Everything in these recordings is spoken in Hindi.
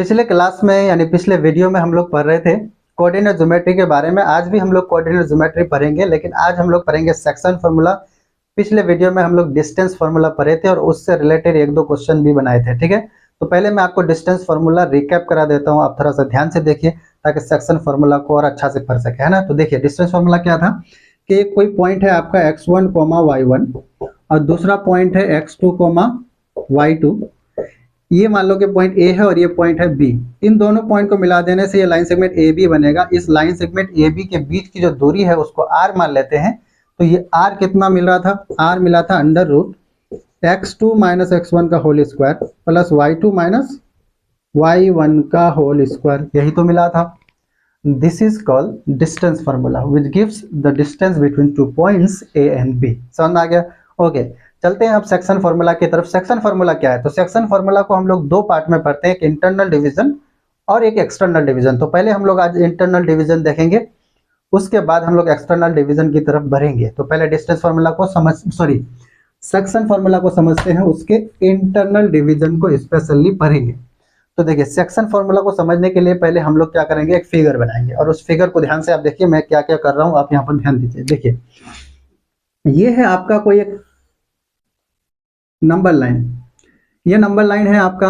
पिछले क्लास में यानी पिछले वीडियो में हम लोग पढ़ रहे थे कोऑर्डिनेट ज्योमेट्री के बारे में। आज भी हम लोग कोऑर्डिनेट ज्योमेट्री पढ़ेंगे, लेकिन आज हम लोग पढ़ेंगे सेक्शन फार्मूला। पिछले वीडियो में हम लोग डिस्टेंस फार्मूला पढ़े थे और उससे रिलेटेड एक दो क्वेश्चन भी बनाए थे। ठीक है, तो पहले मैं आपको डिस्टेंस फार्मूला रिकैप करा देता हूँ, आप थोड़ा सा ध्यान से देखिए ताकि सेक्शन फार्मूला को और अच्छा से पढ़ सके, है ना। तो देखिए डिस्टेंस फार्मूला क्या था कि एक कोई पॉइंट है आपका x1, y1 और दूसरा पॉइंट है x2, y2। ये मान लो कि पॉइंट ए है और ये पॉइंट है बी। इन दोनों पॉइंट को मिला देने से ये लाइन सेगमेंट ए बी बनेगा। इस लाइन सेगमेंट ए बी के बीच की जो दूरी है उसको आर मान लेते हैं। तो ये आर कितना मिल रहा था? आर मिला था under root x2 minus x1 का whole square plus y2 minus y1 का होल स्क्वायर, यही तो मिला था। This is called distance formula which gives the distance between two points A and B. समझ आ गया? ओके, चलते हैं अब सेक्शन फार्मूला की तरफ। सेक्शन फार्मूला क्या है? तो सेक्शन फार्मूला को हम लोग दो पार्ट में पढ़ते हैं, एक इंटरनल डिवीजन और एक एक्सटर्नल डिवीजन। तो पहले हम लोग आज इंटरनल डिवीजन देखेंगे, उसके बाद हम लोग एक्सटर्नल डिवीजन की तरफ बढ़ेंगे। तो पहले डिस्टेंस फार्मूला को सेक्शन फार्मूला को समझते हैं, उसके इंटरनल डिवीजन को स्पेशली पढ़ेंगे। तो देखिए सेक्शन फार्मूला को समझने के लिए पहले हम लोग क्या करेंगे, एक फिगर बनाएंगे और उस फिगर को ध्यान से आप देखिए मैं क्या क्या कर रहा हूं, आप यहाँ पर ध्यान दीजिए। देखिए ये है आपका कोई एक नंबर लाइन, ये नंबर लाइन है आपका,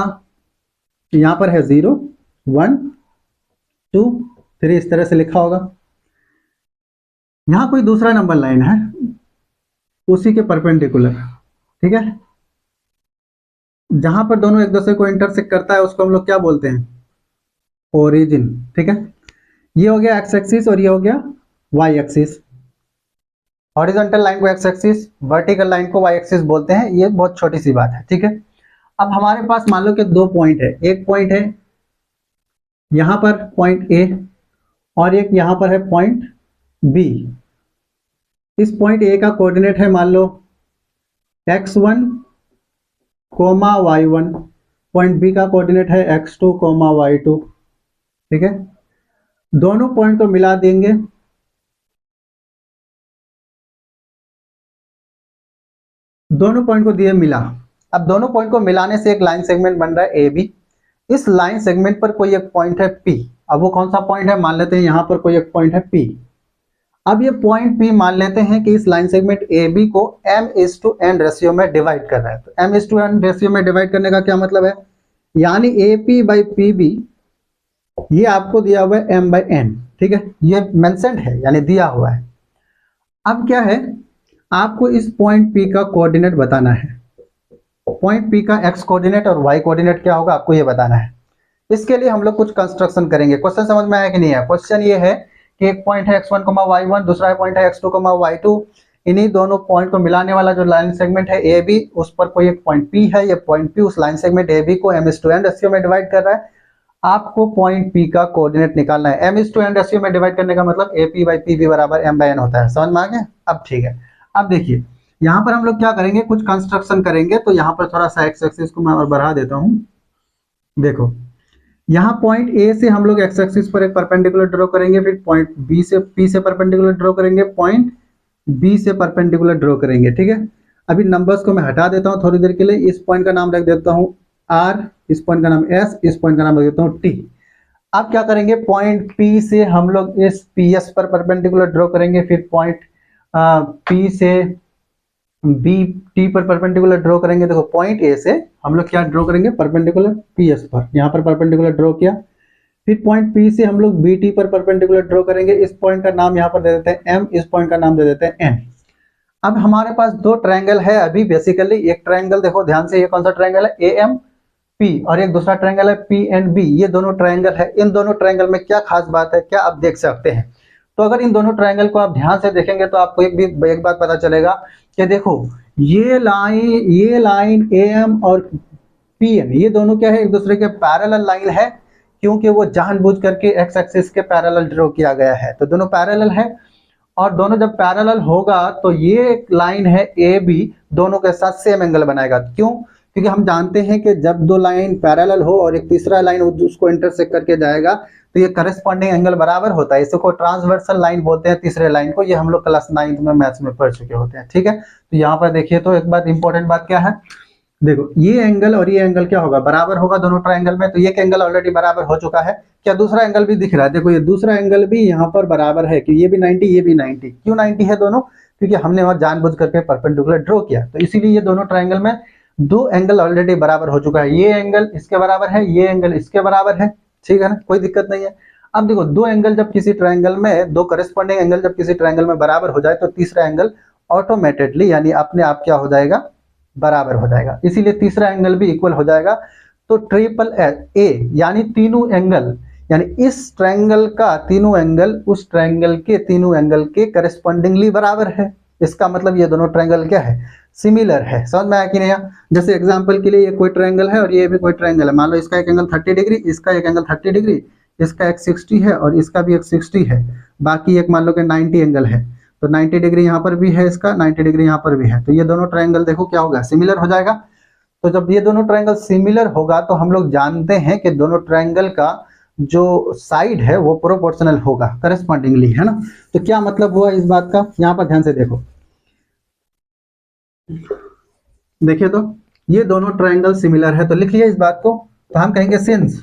यहाँ पर है 0 1 2 3 इस तरह से लिखा होगा। यहाँ कोई दूसरा नंबर लाइन है उसी के परपेंडिकुलर, ठीक है, जहां पर दोनों एक दूसरे को इंटरसेक्ट करता है उसको हम लोग क्या बोलते हैं? ओरिजिन। ठीक है, ये हो गया एक्स एक्सिस और ये हो गया वाई एक्सिस। हॉरिजॉन्टल लाइन को एक्स एक्सिस, वर्टिकल लाइन को वाई एक्सिस बोलते हैं। ये बहुत छोटी सी बात है, ठीक है। अब हमारे पास मान लो कि दो पॉइंट है, एक पॉइंट है यहां पर पॉइंट ए और एक यहां पर है पॉइंट बी। इस पॉइंट ए का कोऑर्डिनेट है मान लो x1, y1, पॉइंट बी का कोऑर्डिनेट है x2, y2। ठीक है, दोनों पॉइंट को मिला देंगे, दोनों पॉइंट को दिए मिला। अब दोनों पॉइंट को मिलाने से एक लाइन सेगमेंट बन रहा है ए बी। इस लाइन सेगमेंट पर कोई एक पॉइंट है P। अब वो कौन सा पॉइंट है? मान लेते हैं यहां पर कोई एक पॉइंट है P। अब ये पॉइंट P मान लेते हैं कि इस लाइन सेगमेंट AB को m:n रेशियो में डिवाइड कर रहा है। तो m:n रेशियो में डिवाइड करने का क्या मतलब है? यानी AP/PB ये आपको दिया हुआ है m/n। ठीक है, ये मेंशन्ड है यानी दिया हुआ है। अब क्या है, आपको इस पॉइंट P का कोऑर्डिनेट बताना है। पॉइंट P का x कोऑर्डिनेट और y कोऑर्डिनेट क्या होगा आपको ये बताना है। इसके लिए हम लोग कुछ कंस्ट्रक्शन करेंगे। क्वेश्चन समझ में आया कि नहीं है? क्वेश्चन ये है कि एक पॉइंट है x1, y1, दूसरा पॉइंट है x2, y2। इन्हीं दोनों पॉइंट को मिलाने वाला जो लाइन सेगमेंट है AB, उस पर कोई एक पॉइंट P है। ये पॉइंट P उस लाइन सेगमेंट AB को m:n रेशियो में डिवाइड कर रहा है। आपको पॉइंट P का कोऑर्डिनेट निकालना है। m:n रेशियो में डिवाइड करने का मतलब AP/PB बराबर m/n होता है। समझ में आ गया? अब ठीक है, अब देखिए यहाँ पर हम लोग क्या करेंगे, कुछ कंस्ट्रक्शन करेंगे। तो यहाँ पर थोड़ा सा एक्स एक्सिस को मैं और बढ़ा देता हूँ। देखो यहाँ पॉइंट ए से हम लोग एक्स एक्सिस पर एक परपेंडिकुलर ड्रॉ करेंगे, फिर पॉइंट बी से P से परपेंडिकुलर ड्रॉ करेंगे, पॉइंट बी से परपेंडिकुलर ड्रॉ करेंगे। ठीक है, अभी नंबर्स को मैं हटा देता हूँ थोड़ी देर के लिए। इस पॉइंट का नाम रख देता हूँ R, इस पॉइंट का नाम S, इस पॉइंट का नाम रख देता हूँ T। अब क्या करेंगे, पॉइंट P से हम लोग इस PS पर परपेंडिकुलर ड्रॉ करेंगे, फिर पॉइंट P से बी टी पर परपेंडिकुलर ड्रॉ करेंगे। देखो पॉइंट ए से हम लोग क्या ड्रॉ करेंगे, परपेंडिकुलर पीएस पर, यहाँ पर परपेंडिकुलर ड्रॉ किया। फिर पॉइंट पी से हम लोग बी टी पर परपेंडिकुलर ड्रॉ करेंगे। इस पॉइंट का नाम यहाँ पर दे देते हैं एम, इस पॉइंट का नाम दे देते हैं एन। अब हमारे पास दो ट्रायंगल है अभी बेसिकली। एक ट्रायंगल देखो ध्यान से, ये कौन सा ट्रायंगल है? ए एम पी, और एक दूसरा ट्रायंगल है पी एंड बी। ये दोनों ट्रायंगल है। इन दोनों ट्रायंगल में क्या खास बात है, क्या आप देख सकते हैं? तो अगर इन दोनों ट्रायंगल को आप ध्यान से देखेंगे तो आपको एक बात पता चलेगा कि देखो ये लाइन ए एम और पी एन, ये दोनों क्या है, एक दूसरे के पैरेलल लाइन है, क्योंकि वो जानबूझ करके एक्स एक्सिस के पैरेलल ड्रॉ किया गया है। तो दोनों पैरेलल है, और दोनों जब पैरेलल होगा तो ये लाइन है ए बी, दोनों के साथ सेम एंगल बनाएगा। क्यों? क्योंकि हम जानते हैं कि जब दो लाइन पैरेलल हो और एक तीसरा लाइन उसको इंटरसेक्ट करके जाएगा तो ये करस्पॉन्डिंग एंगल बराबर होता है। इसको ट्रांसवर्सल लाइन बोलते हैं, तीसरे लाइन को। ये हम लोग क्लास 9th में मैथ्स में पढ़ चुके होते हैं। ठीक है, तो यहाँ पर देखिए, तो एक बात इंपॉर्टेंट बात क्या है, देखो ये एंगल और ये एंगल क्या होगा, बराबर होगा दोनों ट्रायंगल में, तो ये एंगल ऑलरेडी बराबर हो चुका है। क्या दूसरा एंगल भी दिख रहा है, देखो ये दूसरा एंगल भी यहाँ पर बराबर है कि ये भी 90 ये भी 90। क्यों 90 है दोनों, क्योंकि हमने वहां जानबूझ करके परपेंडिकुलर ड्रॉ किया, तो इसीलिए ये दोनों ट्रायंगल में दो एंगल ऑलरेडी बराबर हो चुका है। ये एंगल इसके बराबर है, ये एंगल इसके बराबर है, ठीक है ना, कोई दिक्कत नहीं है। अब देखो दो एंगल जब किसी ट्रायंगल में, दो करस्पॉन्डिंग एंगल जब किसी ट्रायंगल में बराबर हो जाए, तो तीसरा एंगल ऑटोमेटिकली यानी अपने आप क्या हो जाएगा, बराबर हो जाएगा, इसीलिए तीसरा एंगल भी इक्वल हो जाएगा। तो ट्रिपल ए यानी तीनों एंगल, यानी इस ट्रायंगल का तीनों एंगल उस ट्रायंगल के तीनों एंगल के करस्पॉन्डिंगली बराबर है। इसका मतलब ये दोनों ट्रायंगल क्या है, सिमिलर है। समझ में आया कि नहीं? जैसे एग्जांपल के लिए ये कोई ट्रायंगल है और ये भी कोई ट्रायंगल है, मान लो इसका एक एंगल 30 डिग्री, इसका एक एंगल 30 डिग्री, इसका एक 60 है और इसका भी एक 60 है, बाकी एक मान लो कि 90 एंगल है, तो 90 डिग्री यहाँ पर भी है, इसका 90 डिग्री यहाँ पर भी है, तो ये दोनों ट्रायंगल देखो क्या होगा, सिमिलर हो जाएगा। तो जब ये दोनों ट्रायंगल सिमिलर होगा तो हम लोग जानते हैं कि दोनों ट्रायंगल का जो साइड है वो प्रोपोर्शनल होगा करस्पॉन्डिंगली, है ना। तो क्या मतलब हुआ इस बात का, यहाँ पर ध्यान से देखो, देखिए तो ये दोनों ट्रायंगल सिमिलर है, तो लिख लिया इस बात को। तो हम कहेंगे since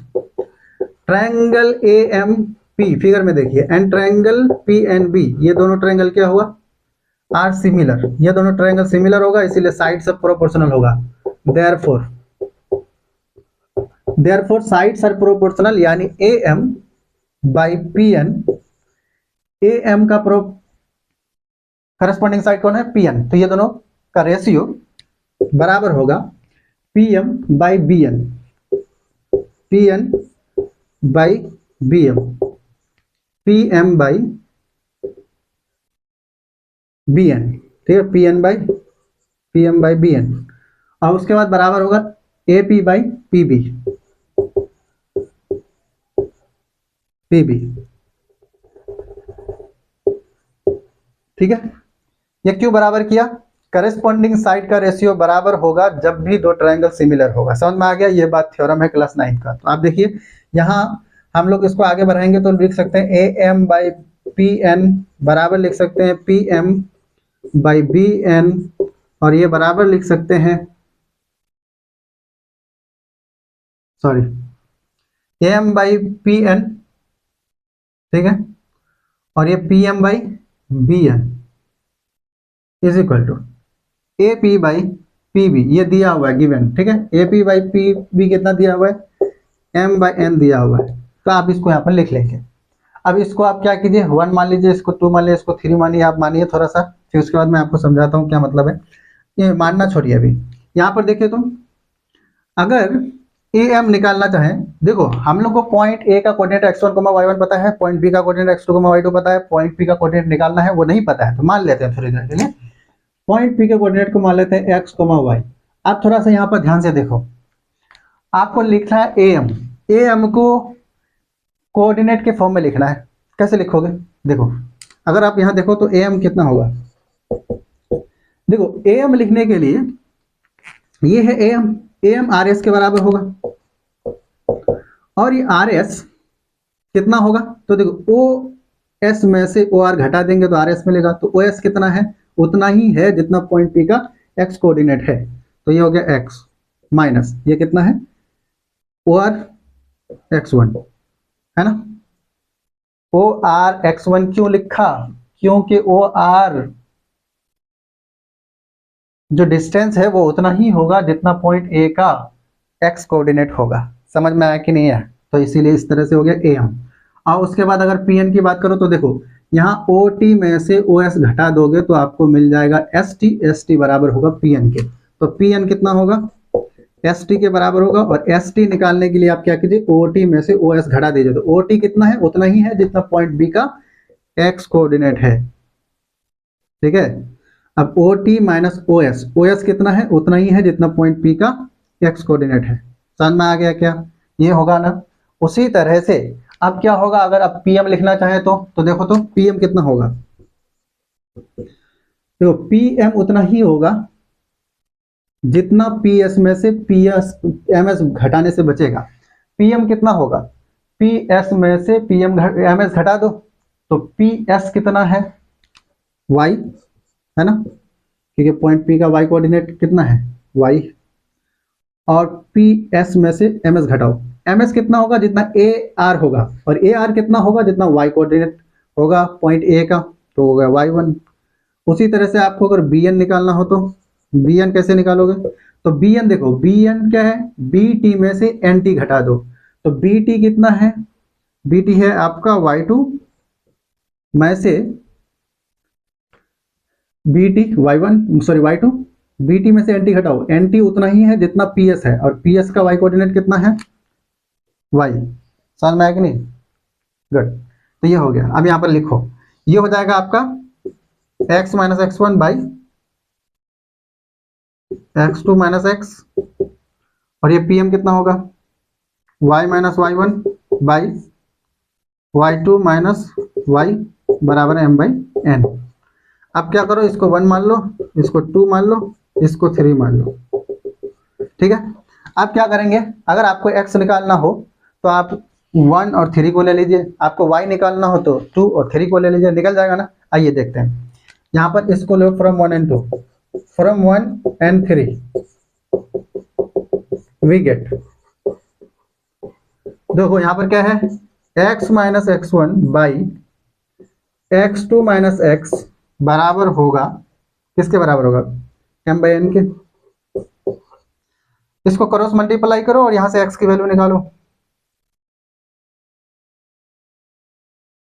triangle A M P, figure में देखिए, and triangle P and B, ये दोनों ट्रायंगल क्या हुआ, आर सिमिलर, ये दोनों ट्रायंगल सिमिलर होगा, इसीलिए साइड सब प्रोपोर्शनल होगा। देयरफॉर साइड्स आर प्रोपोर्शनल, यानी A M by P N, A M का करस्पॉन्डिंग साइड कौन है, पी एन, तो ये दोनों का रेशियो बराबर होगा P M by B N, P N by B M, P M by B N, ठीक है, P M by B N, और उसके बाद बराबर होगा A P by P B, P B, ठीक है। ये क्यों बराबर किया, करस्पॉन्डिंग साइड का रेशियो बराबर होगा जब भी दो ट्रायंगल सिमिलर होगा। समझ में आ गया, ये बात थ्योरम है क्लास 9 का। तो आप देखिए यहाँ हम लोग इसको आगे बढ़ाएंगे तो लिख सकते हैं A M by P N बराबर लिख सकते हैं P M by B N, और ये बराबर लिख सकते हैं, sorry, A M by P N, ठीक है, और ये P M by B N is equal to A P by P B, ये दिया हुआ है गिवन, ठीक है, A P by P B कितना दिया हुआ है, एम बाई एन दिया हुआ है, तो आप इसको यहाँ पर लिख लेंगे। अब इसको आप क्या कीजिए, 1 मान लीजिए, इसको 2 मान लीजिए, इसको 3 मानिए, आप मानिए थोड़ा सा, फिर उसके बाद मैं आपको समझाता हूँ क्या मतलब है। ये मानना छोड़िए, अभी यहाँ पर देखिए तुम, अगर ए एम निकालना चाहें, देखो हम लोग को पॉइंट ए का कोऑर्डिनेट x1 y1 पता है, पॉइंट बी का कोऑर्डिनेट x2 y2 पता है, पॉइंट पी का कोऑर्डिनेट निकालना है वो नहीं पता है, तो मान लेते हैं थोड़ी देर के लिए पॉइंट पी के कोऑर्डिनेट को मान लेते हैं x, y। आप थोड़ा सा यहाँ पर ध्यान से देखो, आपको लिखना है ए एम, ए एम को कोऑर्डिनेट के फॉर्म में लिखना है। कैसे लिखोगे, देखो अगर आप यहाँ देखो तो ए एम कितना होगा, देखो ए एम लिखने के लिए ये है ए एम आर एस के बराबर होगा, और ये आर एस कितना होगा, तो देखो ओ एस में से ओ आर घटा देंगे तो आर एस मिलेगा, तो ओ एस कितना है, उतना ही है जितना पॉइंट पी का एक्स कोऑर्डिनेट है, तो ये हो गया एक्स माइनस ये कितना है ओ आर x1, है ना। ओ आर x1 क्यों लिखा, क्योंकि ओ आर जो डिस्टेंस है वो उतना ही होगा जितना पॉइंट ए का एक्स कोऑर्डिनेट होगा। समझ में आया कि नहीं है, तो इसीलिए इस तरह से हो गया ए एम। और उसके बाद अगर पी एन की बात करो तो देखो यहाँ ओ टी में से ओ एस घटा दोगे तो आपको मिल जाएगा एस टी बराबर होगा पी एन के, तो पी एन कितना होगा, एस टी के बराबर होगा, और एस टी निकालने के लिए आप क्या कीजिए ओ टी में से ओ एस घटा दीजिए, तो ओ टी कितना है, उतना ही है जितना पॉइंट बी का एक्स कोऑर्डिनेट है, ठीक है। अब O T minus O S कितना है, उतना ही है जितना पॉइंट पी का एक्स कोऑर्डिनेट है। समझ में आ गया क्या, ये होगा ना। उसी तरह से अब क्या होगा, अगर आप पी एम लिखना चाहें तो देखो तो पी एम कितना होगा, देखो पी एम उतना ही होगा जितना पी एस में से पी एस एम एस घटाने से बचेगा। पी एम कितना होगा, पी एस में से पी एम एम एस घटा दो, तो पी एस कितना है, वाई, है ना, क्योंकि पॉइंट पी का वाई कोऑर्डिनेट कितना है, वाई, और पी एस में से एम एस घटाओ। एम एस कितना होगा? जितना ए आर होगा, और ए आर कितना होगा? जितना वाई कोऑर्डिनेट होगा पॉइंट ए का, तो हो गया वाई वन। उसी तरह से आपको अगर बी एन निकालना हो तो बी एन कैसे निकालोगे? तो बी एन देखो, बी एन क्या है? बी टी में से एन टी घटा दो, तो बी टी कितना है? बी टी है आपका वाई टू में से B T Y one, sorry Y two, B T में से एन टी घटाओ, एन टी उतना ही है जितना पी एस है, और पी एस का वाई कोऑर्डिनेट कितना है? वाई। समझ में आया कि नहीं? गुड। तो ये हो गया। अब यहाँ पर लिखो, ये हो जाएगा आपका x minus X one by X two minus X, और ये पी एम कितना होगा? y minus Y one by Y two minus Y बराबर m बाई n। अब क्या करो, इसको 1 मान लो, इसको 2 मान लो, इसको 3 मान लो। ठीक है। अब क्या करेंगे, अगर आपको x निकालना हो तो आप 1 और 3 को ले लीजिए, आपको y निकालना हो तो 2 और 3 को ले लीजिए, निकल जाएगा ना। आइए देखते हैं, यहाँ पर इसको लो from 1 and 2, from 1 and 3 we get, देखो यहाँ पर क्या है, x minus X one by X two minus X बराबर होगा, किसके बराबर होगा? m बाई n के। इसको क्रॉस मल्टीप्लाई करो और यहां से x की वैल्यू निकालो।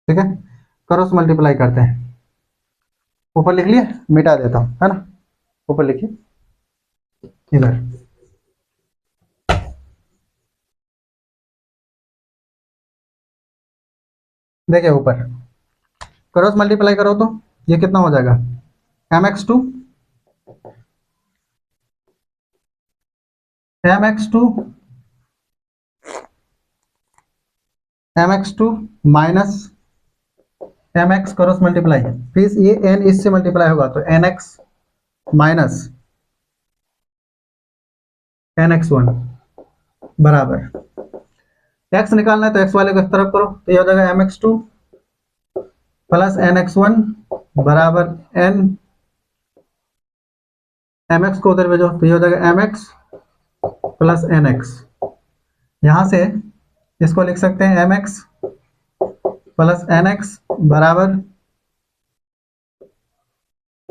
ठीक है, क्रॉस मल्टीप्लाई करते हैं। ऊपर लिख लिए, मिटा देता हूं, है ना। ऊपर लिखिए इधर, देखिए ऊपर क्रॉस मल्टीप्लाई करो तो ये कितना हो जाएगा? M X two M X two M X two minus M X cross multiply, फिर ये एन इससे मल्टीप्लाई होगा तो N X minus N X one बराबर, एक्स निकालना है तो एक्स वाले को इस तरफ करो, तो ये हो जाएगा M X two plus N X one बराबर एन, एम एक्स को उधर भेजो तो ये हो जाएगा M X plus N X. यहां से इसको लिख सकते हैं M X plus N X बराबर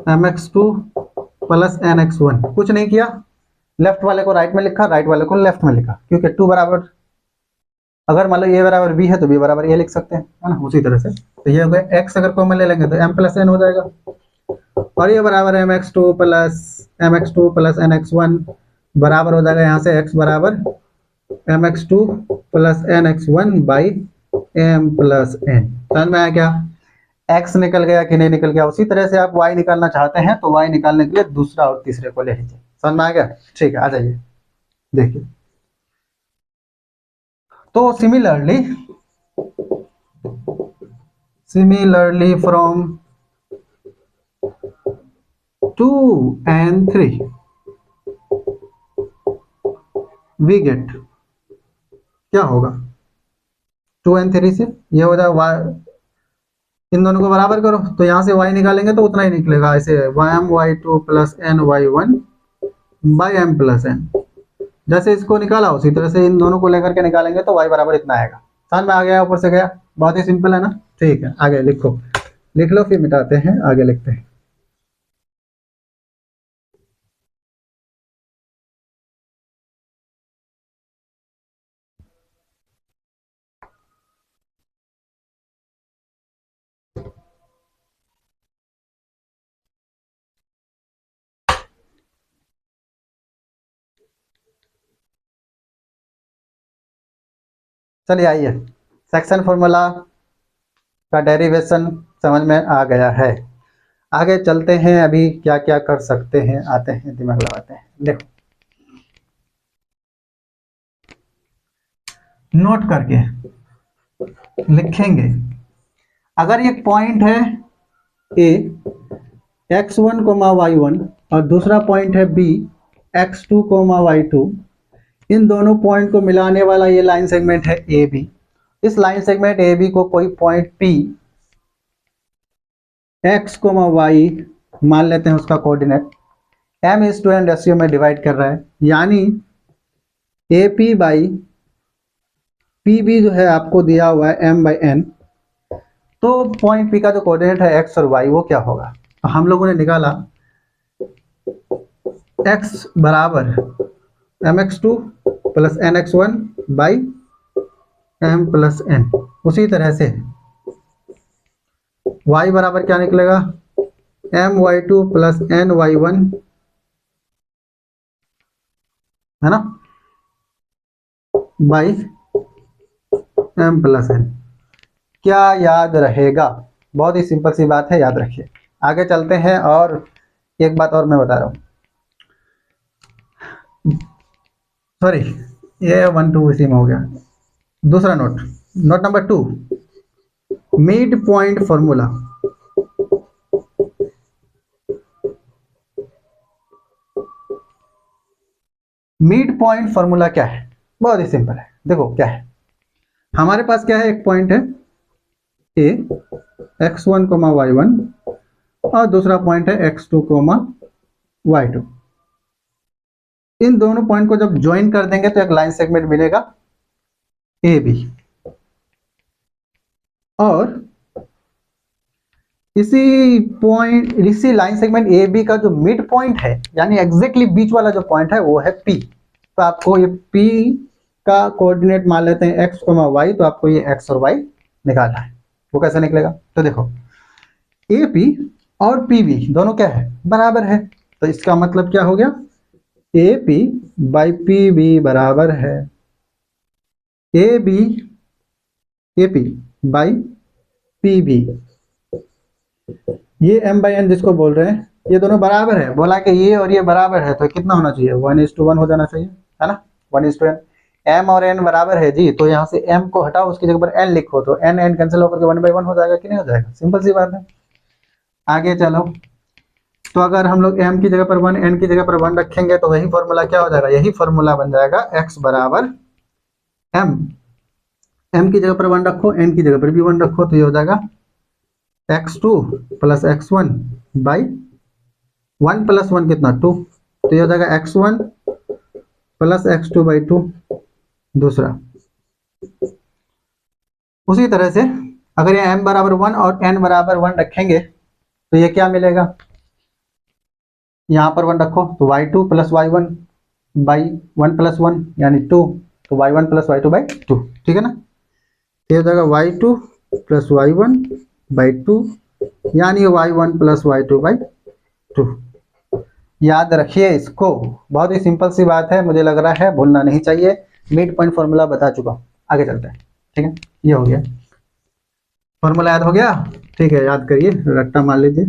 M X two plus N X one. कुछ नहीं किया, लेफ्ट वाले को राइट में लिखा, राइट वाले को लेफ्ट में लिखा, क्योंकि टू बराबर, अगर मान लो ए बराबर बी है तो बी बराबर ए लिख सकते हैं, है ना। उसी तरह से तो ये हो गया, एक्स अगर कॉमन ले लेंगे तो एम प्लस एन हो जाएगा, और ये बराबर M X two plus N X one बराबर हो जाएगा, यहाँ से एक्स बराबर M X two plus N X one by M plus N. समझ में आया क्या? x निकल गया कि नहीं निकल गया। उसी तरह से आप y निकालना चाहते हैं तो y निकालने के लिए दूसरा और तीसरे को ले लीजिए। समझ में आ गया? ठीक है, आ जाइए देखिए। तो similarly from 2 and 3 we get, क्या होगा? 2 and 3 से ये हो जाएगा y, इन दोनों को बराबर करो तो यहां से y निकालेंगे तो उतना ही निकलेगा, ऐसे M Y two plus N Y one by M plus N. जैसे इसको निकाला उसी तरह से इन दोनों को लेकर के निकालेंगे तो y बराबर इतना आएगा। समझ में आ गया? ऊपर से गया, बहुत ही सिंपल है ना। ठीक है, आगे लिखो, लिख लो फिर मिटाते हैं, आगे लिखते हैं। चलिए आइए, सेक्शन फॉर्मूला का डेरिवेशन समझ में आ गया है। आगे चलते हैं, अभी क्या क्या कर सकते हैं, आते हैं दिमाग लगाते हैं। देखो नोट करके लिखेंगे, अगर एक पॉइंट है A X one comma Y one और दूसरा पॉइंट है B X two comma Y two, इन दोनों पॉइंट को मिलाने वाला ये लाइन सेगमेंट है ए बी। इस लाइन सेगमेंट ए बी को कोई point P X comma Y मान लेते हैं, उसका coordinate M is to N ratio में डिवाइड कर रहा है, यानी A P by P B जो है आपको दिया हुआ है m बाई n, तो पॉइंट पी का जो कोऑर्डिनेट है x और y वो क्या होगा? तो हम लोगों ने निकाला x बराबर mx2 plus nx1 by m plus n। उसी तरह से y बराबर क्या निकलेगा? my2 प्लस ny1, है ना, बाई m प्लस n। क्या याद रहेगा? बहुत ही सिंपल सी बात है, याद रखिए। आगे चलते हैं और एक बात और मैं बता रहा हूँ, सॉरी ये 1 2 इसी में हो गया। दूसरा note, note number 2, mid point formula. Mid point formula क्या है? बहुत ही सिंपल है। देखो क्या है, हमारे पास क्या है, एक पॉइंट है ए x1 y1 और दूसरा पॉइंट है x2 y2। इन दोनों पॉइंट को जब ज्वाइन कर देंगे तो एक लाइन सेगमेंट मिलेगा ए बी, और इसी लाइन सेगमेंट ए बी का जो मिड पॉइंट है, यानी एग्जैक्टली बीच वाला जो पॉइंट है वो है पी। तो आपको ये पी का कोऑर्डिनेट मान लेते हैं x y, तो आपको ये x और y निकालना है। वो कैसे निकलेगा? तो देखो ए पी और पी बी दोनों क्या है, बराबर है। तो इसका मतलब क्या हो गया, A P by P B बराबर है A B A P by P B. ये m बाई n जिसको बोल रहे हैं, ये दोनों बराबर है। बोला कि ये और ये बराबर है, तो कितना होना चाहिए? 1:1 हो जाना चाहिए, है ना, 1:n। m और n बराबर है जी, तो यहाँ से m को हटाओ, उसकी जगह पर n लिखो, तो n n कैंसिल होकर के 1/1 हो जाएगा कि नहीं हो जाएगा? सिंपल सी बात है। आगे चलो, तो अगर हम लोग m की जगह पर 1 n की जगह पर 1 रखेंगे तो वही फॉर्मूला क्या हो जाएगा? यही फॉर्मूला बन जाएगा x बराबर m की जगह पर 1 रखो, n की जगह पर भी 1 रखो, तो ये हो जाएगा x2 plus x1 by 1 plus 1 कितना 2, तो ये हो जाएगा x1 प्लस x2 बाई 2। दूसरा उसी तरह से अगर ये m बराबर 1 और n बराबर 1 रखेंगे तो ये क्या मिलेगा? यहाँ पर 1 रखो तो y2 plus y1 by 1 plus 1 यानी 2, तो y1 प्लस y2 बाई 2, ठीक है ना। ये हो जाएगा y2 प्लस y1 बाई 2, यानी y1 प्लस y2 बाई 2। याद रखिए इसको, बहुत ही सिंपल सी बात है, मुझे लग रहा है भूलना नहीं चाहिए। मिड पॉइंट फॉर्मूला बता चुका हूँ, आगे चलते हैं, ठीक है। ये हो गया फॉर्मूला, याद हो गया? ठीक है, याद करिए, रट्टा मार लीजिए।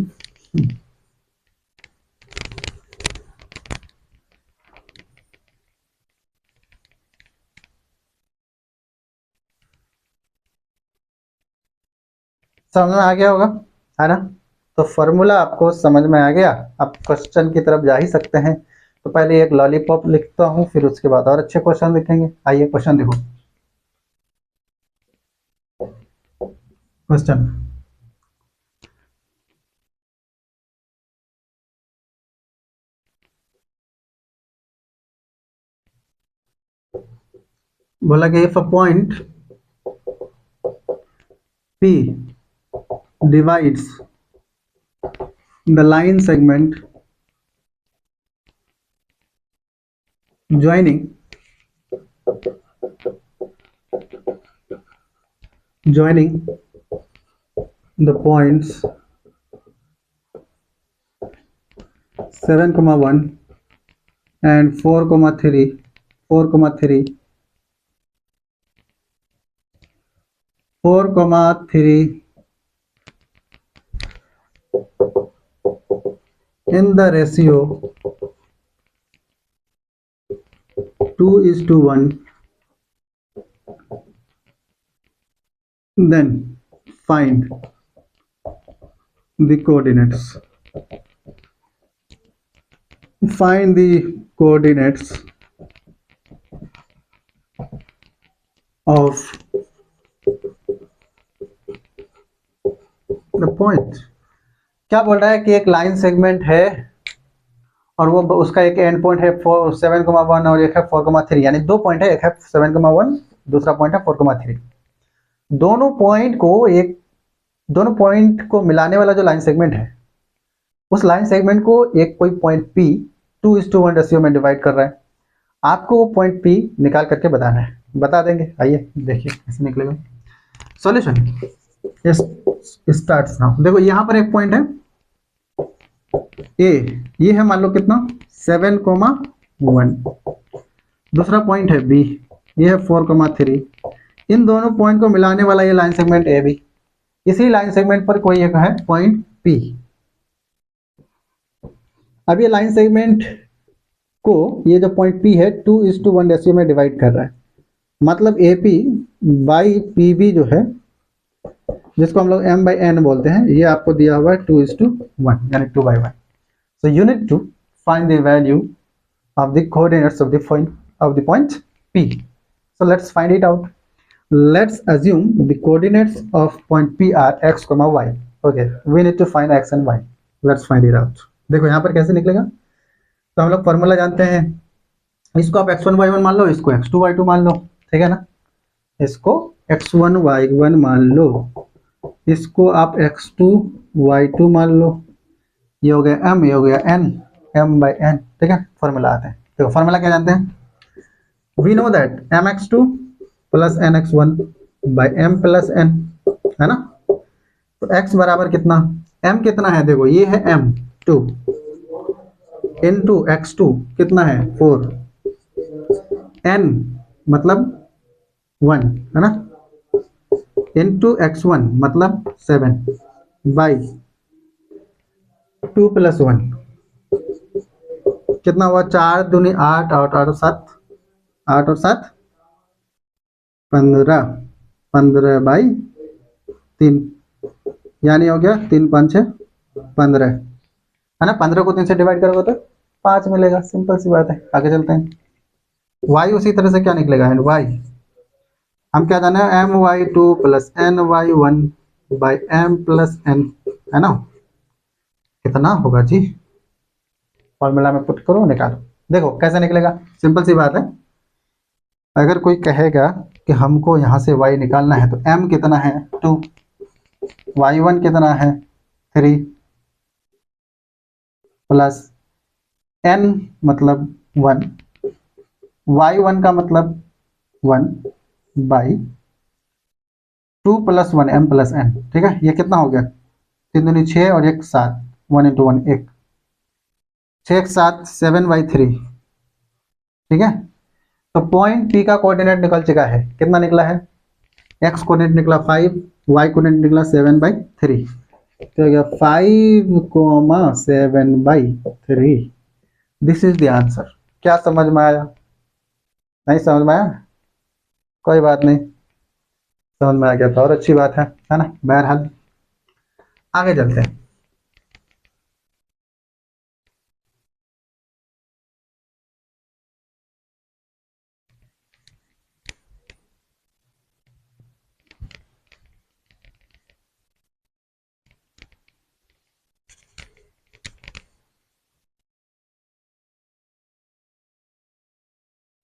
समझ में आ गया होगा, है ना। तो फॉर्मूला आपको समझ में आ गया, आप क्वेश्चन की तरफ जा ही सकते हैं। तो पहले एक लॉलीपॉप लिखता हूँ, फिर उसके बाद और अच्छे क्वेश्चन लिखेंगे। आइए क्वेश्चन देखो। क्वेश्चन बोला कि if a point P divides the line segment joining the points 7,1 and 4,3 in the ratio 2:1, then find the coordinates. Find the coordinates of the point. क्या बोल रहा है कि एक लाइन सेगमेंट है और वो उसका एक एंड पॉइंट है 7,1 और एक है 4,3, यानी 2 पॉइंट है, एक है 7,1, दूसरा पॉइंट है 4,3। दोनों पॉइंट को दोनों पॉइंट को मिलाने वाला जो लाइन सेगमेंट है, उस लाइन सेगमेंट को एक कोई पॉइंट P 2:1 रेशियो में डिवाइड कर रहा है। आपको वो पॉइंट P निकाल करके बताना है, बता देंगे। आइए देखिए कैसे निकलेगा सॉल्यूशन। Start now. देखो यहाँ पर एक पॉइंट है ए, ये है मान लो कितना 7,1। दूसरा पॉइंट है बी, ये है 4,3। इन दोनों पॉइंट को मिलाने वाला ये लाइन सेगमेंट ए बी। इसी लाइन सेगमेंट पर कोई एक है पॉइंट पी। अब ये लाइन सेगमेंट को ये जो पॉइंट पी है 2:1 रेशियो में डिवाइड कर रहा है। मतलब A P by P B जो है, जिसको हम लोग m बाई n बोलते हैं, ये आपको दिया हुआ है 2:1 यानी 2/1। So you need to find the value of the coordinates of the point P. So let's find it out. Let's assume the coordinates of point P are x, y. Okay, we need to find x and y. Let's find it out. देखो यहाँ पर कैसे निकलेगा। तो हम लोग फॉर्मूला जानते हैं, इसको आप x1 y1 मान लो, इसको x2 y2 मान लो, ठीक है ना। इसको x1 y1 मान लो, इसको आप x2 y2 मान लो। ये हो गया m, ये हो गया n, m बाई n, ठीक है। फॉर्मूला आते हैं, देखो फॉर्मूला क्या जानते हैं। We know that mx2 plus nx1 by m plus n, है ना। तो x बराबर कितना, m कितना है, देखो ये है m 2 इंटू x2 कितना है 4, n मतलब 1, है ना, इंटू x1 मतलब 7 बाई 2 प्लस 1 कितना हुआ, 4 दूनी 8, 8 और 7, 8 और 7 15, 15 बाई 3, यानी हो गया 3 5 6 15, है ना। 15 को 3 से डिवाइड करोगे तो 5 मिलेगा, सिंपल सी बात है। आगे चलते हैं। y उसी तरह से क्या निकलेगा, एंड y हम क्या जाने, my2 plus ny1 by m plus n, है ना। कितना होगा जी, फॉर्मूला में पुट करो, निकालो। देखो कैसे निकलेगा, सिंपल सी बात है। अगर कोई कहेगा कि हमको यहाँ से y निकालना है, तो m कितना है 2, y1 कितना है 3 प्लस n मतलब 1, y1 का मतलब 1 by 2 plus 1 m plus n, ठीक है। ये कितना हो गया, 3 दूनी 6 और 1 7, 1 इंटू 1 1, 6 7 7/3, ठीक है। तो पॉइंट P का कोऑर्डिनेट निकल चुका है, कितना निकला है, x कोऑर्डिनेट निकला 5, y कोऑर्डिनेट निकला 7/3, तो गया 5,7/3। This is the answer. क्या समझ में आया, नहीं समझ में आया, कोई बात नहीं, समझ में आ गया तो और अच्छी बात है ना। बहरहाल आगे चलते हैं।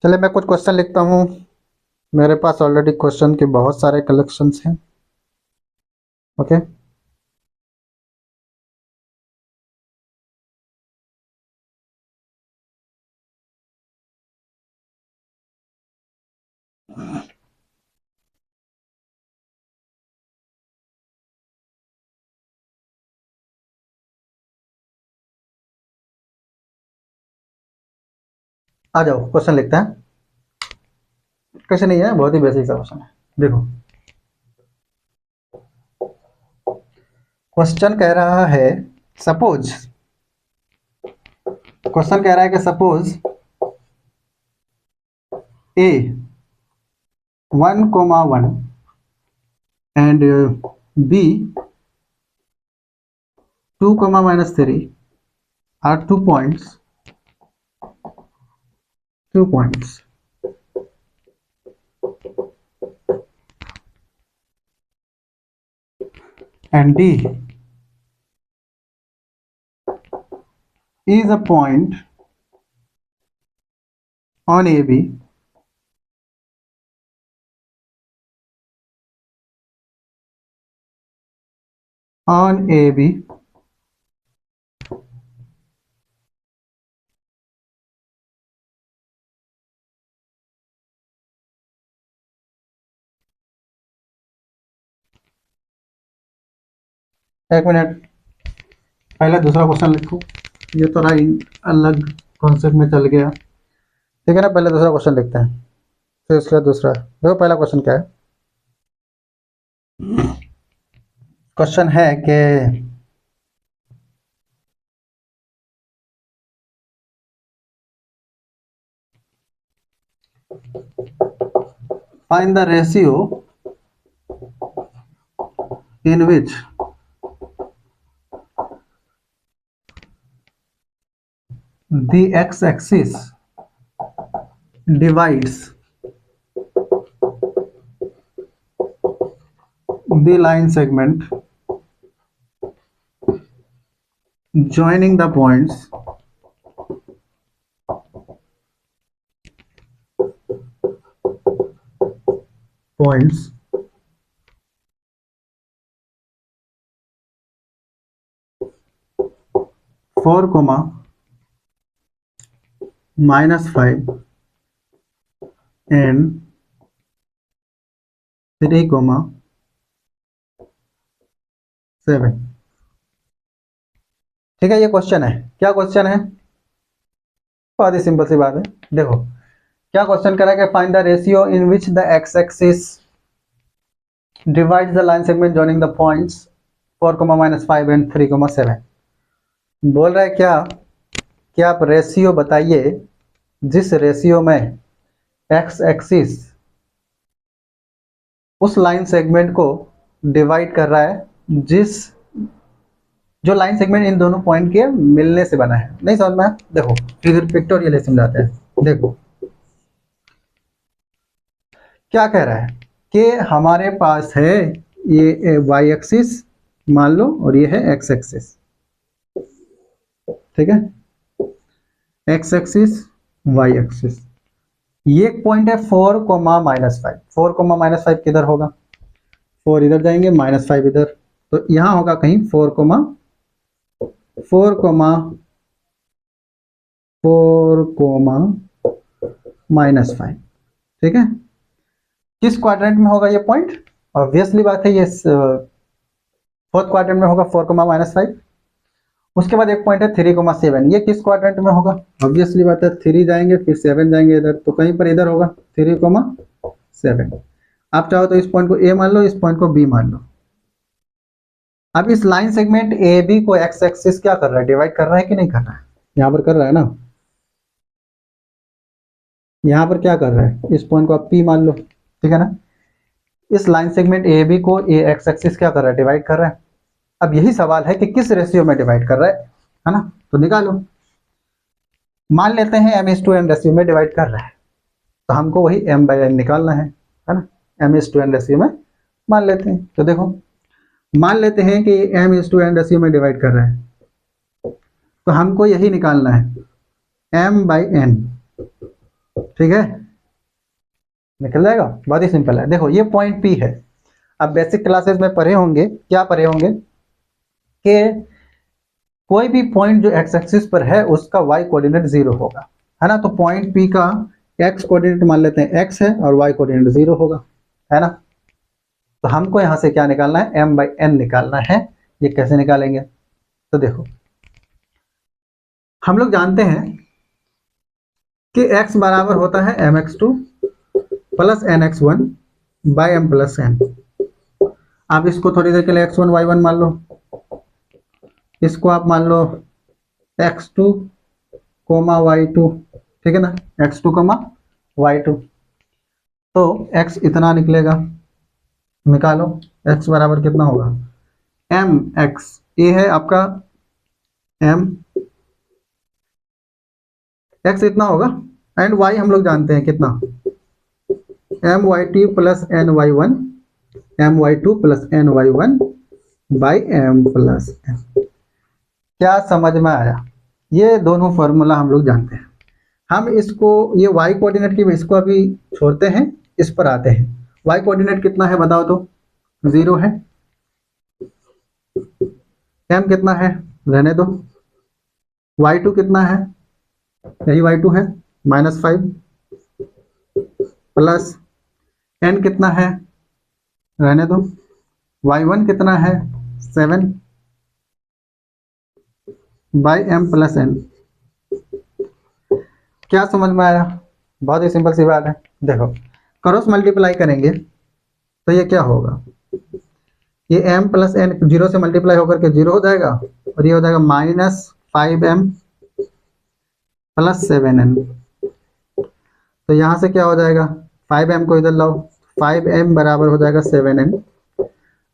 चलिए मैं कुछ क्वेश्चन लिखता हूँ, मेरे पास ऑलरेडी क्वेश्चन के बहुत सारे कलेक्शंस हैं। ओके, आ जाओ क्वेश्चन लिखते हैं। क्वेश्चन नहीं है, बहुत ही बेसिक सा क्वेश्चन है। देखो क्वेश्चन कह रहा है, सपोज, क्वेश्चन कह रहा है कि suppose a 1,1 and b 2,-3 are 2 points and d is a point on AB एक मिनट, पहले दूसरा क्वेश्चन लिखो। ये तो अलग कॉन्सेप्ट में चल गया, ठीक है ना। पहले दूसरा क्वेश्चन लिखते हैं, फिर उसके बाद दूसरा। देखो पहला क्वेश्चन क्या है। क्वेश्चन है कि find the ratio in which the x-axis divides the line segment joining the points 4, -5 and 3, 7। ठीक है, ये क्वेश्चन है। क्या क्वेश्चन है? बहुत ही सिंपल सी बात है। देखो क्या क्वेश्चन करा कि find the ratio in which the x axis divides the line segment joining the points 4, -5 and 3, 7। बोल रहा है क्या कि आप रेशियो बताइए जिस रेशियो में एक्स एक्सिस उस लाइन सेगमेंट को डिवाइड कर रहा है, जो लाइन सेगमेंट इन दोनों पॉइंट के मिलने से बना है। नहीं समझ में? देखो फिर पिक्टोरियल समझाते हैं। देखो क्या कह रहा है कि हमारे पास है ये वाई एक्सिस मान लो और ये है एक्स एक्सिस, ठीक है, एक्स एक्सिस वाई एक्सिस। ये एक पॉइंट है 4, -5। 4, -5 किधर होगा? 4 इधर जाएंगे, -5 इधर, तो यहां होगा कहीं 4, -5, ठीक है। किस क्वाड्रेंट में होगा ये पॉइंट? ऑब्वियसली बात है ये फोर्थ क्वाड्रेंट में होगा, 4, -5। उसके बाद एक पॉइंट है 3, 7। ये किस क्वाड्रेंट में होगा? ऑब्वियसली बात है 3 जाएंगे फिर 7 जाएंगे इधर, तो कहीं पर इधर होगा 3, 7। आप चाहो तो इस पॉइंट को ए मान लो, इस पॉइंट को बी मान लो। अब इस लाइन सेगमेंट ए बी को एक्स एक्सिस क्या कर रहा है? डिवाइड कर रहा है कि नहीं कर रहा है? यहां पर कर रहा है ना। यहां पर क्या कर रहा है? इस पॉइंट को आप पी मान लो, ठीक है ना। इस लाइन सेगमेंट ए बी को ए एक्स एक्सिस क्या कर रहा है? डिवाइड कर रहा है। अब यही सवाल है कि किस रेशियो में डिवाइड कर रहा है ना। तो निकालो। मान लेते हैं m/n रेशियो में डिवाइड कर रहा है, तो हमको वही m/n निकालना है ना। m/n रेशियो में मान लेते हैं। तो देखो मान लेते हैं कि m/n रेशियो में डिवाइड कर रहा है, तो हमको यही निकालना है m/n, ठीक है। निकल जाएगा, बहुत ही सिंपल है। देखो ये पॉइंट P है। अब बेसिक क्लासेस में पढ़े होंगे, क्या पढ़े होंगे कि कोई भी पॉइंट जो एक्स एक्सिस पर है उसका y कोऑर्डिनेट 0 होगा, है ना। तो पॉइंट P का x कोऑर्डिनेट मान लेते हैं x है और y कोऑर्डिनेट 0 होगा, है ना। तो हमको यहां से क्या निकालना है? m/n निकालना है। ये कैसे निकालेंगे? तो देखो हम लोग जानते हैं कि x बराबर होता है mx2 plus nx1 by m plus n। आप इसको थोड़ी देर के लिए x1 y1 मान लो, इसको आप मान लो x2, y2, ठीक है ना, x2, y2। तो x इतना निकलेगा, निकालो x बराबर कितना होगा? mx, ये है आपका m, x इतना होगा, एंड y हम लोग जानते हैं कितना, my2 plus ny1, my2 plus ny1 by m plus n। क्या समझ में आया? ये दोनों फॉर्मूला हम लोग जानते हैं। हम इसको, ये y कोऑर्डिनेट की इसको अभी छोड़ते हैं, इस पर आते हैं। y कोऑर्डिनेट कितना है बताओ तो? 0 है। m कितना है? रहने दो। y2 कितना है? यही y2 है, -5 प्लस n कितना है? रहने दो। y1 कितना है? 7 बाई m प्लस n। क्या समझ में आया? बहुत ही सिंपल सी बात है। देखो, क्रॉस मल्टीप्लाई करेंगे तो ये क्या होगा, ये m प्लस n 0 से मल्टीप्लाई होकर के 0 हो जाएगा, और ये हो जाएगा -5m प्लस 7n। तो यहाँ से क्या हो जाएगा, 5m को इधर लाओ, 5m बराबर हो जाएगा 7n।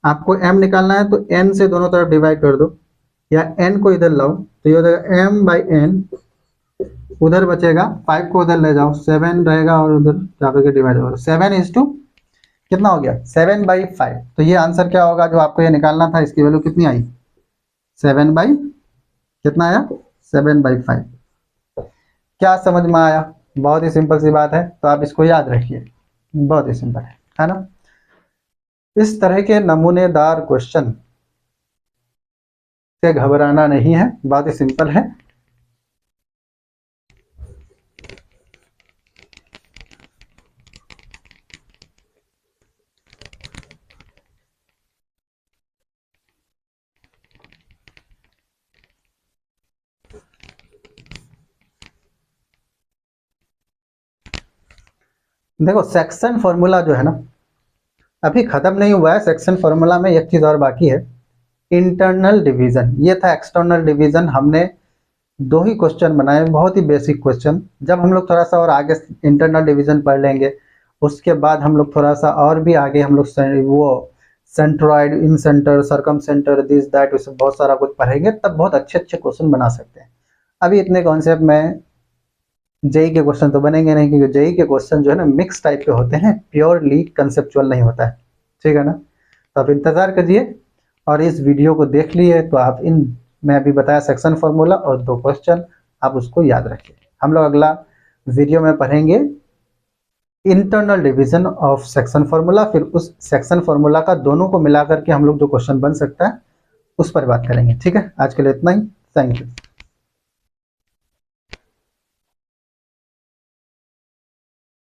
आपको m निकालना है तो n से दोनों तरफ डिवाइड कर दो, या n को इधर लाओ तो ये हो जाएगा m बाई n, उधर बचेगा 5 को उधर ले जाओ, 7 रहेगा और उधर जाकर के डिवाइड होगा। 7 कितना हो गया, 7/5। तो ये आंसर क्या होगा जो आपको ये निकालना था, इसकी वैल्यू कितनी आई, 7 बाई कितना आया, 7/5। क्या समझ में आया? बहुत ही सिंपल सी बात है, तो आप इसको याद रखिए, बहुत ही सिंपल है ना। इस तरह के नमूनेदार क्वेश्चन से घबराना नहीं है, बहुत ही सिंपल है। देखो, सेक्शन फॉर्मूला जो है ना, अभी खत्म नहीं हुआ है। सेक्शन फॉर्मूला में एक चीज और बाकी है, इंटरनल डिवीजन। ये था एक्सटर्नल डिवीजन, हमने 2 ही क्वेश्चन बनाए, बहुत ही बेसिक क्वेश्चन। जब हम लोग थोड़ा सा और आगे इंटरनल डिवीजन पढ़ लेंगे, उसके बाद हम लोग थोड़ा सा और भी आगे हम लोग वो centroid, in centre, circum centre, this that, उससे बहुत सारा कुछ पढ़ेंगे, तब बहुत अच्छे अच्छे क्वेश्चन बना सकते हैं। अभी इतने कॉन्सेप्ट में जेई के क्वेश्चन तो बनेंगे नहीं, क्योंकि जेई के क्वेश्चन जो है ना मिक्स टाइप के होते हैं, प्योरली कंसेप्चुअल नहीं होता है, ठीक है ना। तो आप इंतजार करिए, और इस वीडियो को देख लिए तो आप इन, मैं अभी बताया सेक्शन फॉर्मूला और 2 क्वेश्चन, आप उसको याद रखिए। हम लोग अगला वीडियो में पढ़ेंगे internal division of section formula, फिर उस सेक्शन फॉर्मूला का दोनों को मिला करके हम लोग जो क्वेश्चन बन सकता है उस पर बात करेंगे। ठीक है, आज के लिए इतना ही। Thank you.